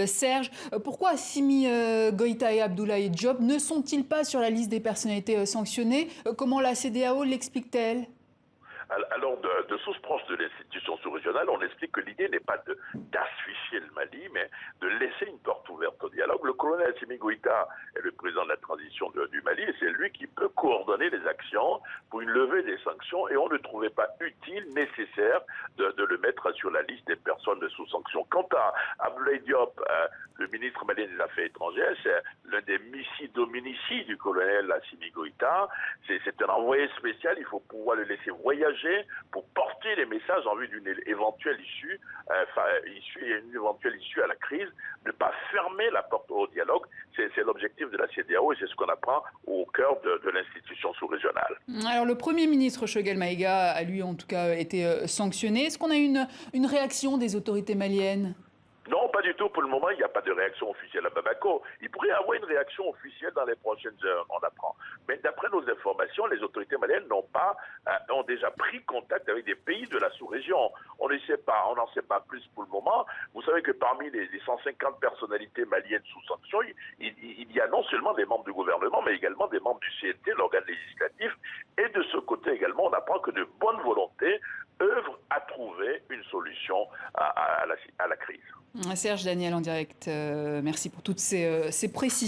Serge, pourquoi Assimi Goïta et Abdoulaye Diop ne sont-ils pas sur la liste des personnalités sanctionnées? Comment la CEDEAO l'explique-t-elle? Alors, de sources proches de l'institution sous-régionale, on explique que l'idée n'est pas d'asphyxier le Mali, mais de laisser une porte ouverte au dialogue. Le colonel Assimi Goïta est le président de la transition du Mali et c'est lui qui peut coordonner les actions pour une levée des sanctions et on ne trouvait pas utile, nécessaire de le mettre sur la liste des personnes sous sanction. Quant à Abdoulaye Diop, le ministre malien des Affaires étrangères, c'est l'un des missi dominici du colonel Assimi Goïta. C'est un envoyé spécial, il faut pouvoir le laisser voyager pour porter les messages en vue d'une éventuelle issue, une éventuelle issue à la crise, ne pas fermer la porte au dialogue. C'est l'objectif de la CEDEAO et c'est ce qu'on apprend au cœur de l'institution sous-régionale. Alors le Premier ministre Choguel Maïga a lui en tout cas été sanctionné. Est-ce qu'on a une réaction des autorités maliennes? Non, pas du tout. Pour le moment, il n'y a pas de réaction officielle à Bamako. Il pourrait y avoir une réaction officielle dans les prochaines heures, on apprend. Mais d'après nos informations, les autorités maliennes ont déjà pris contact avec des pays de la sous-région. On n'en sait pas plus pour le moment. Vous savez que parmi les 150 personnalités maliennes sous sanction, il y a non seulement des membres du gouvernement, mais également des membres du CNT, l'organe législatif. Et de ce côté également, on apprend que de bonne volonté œuvrent à trouver une solution à la crise. Serge Daniel en direct, merci pour toutes ces précisions.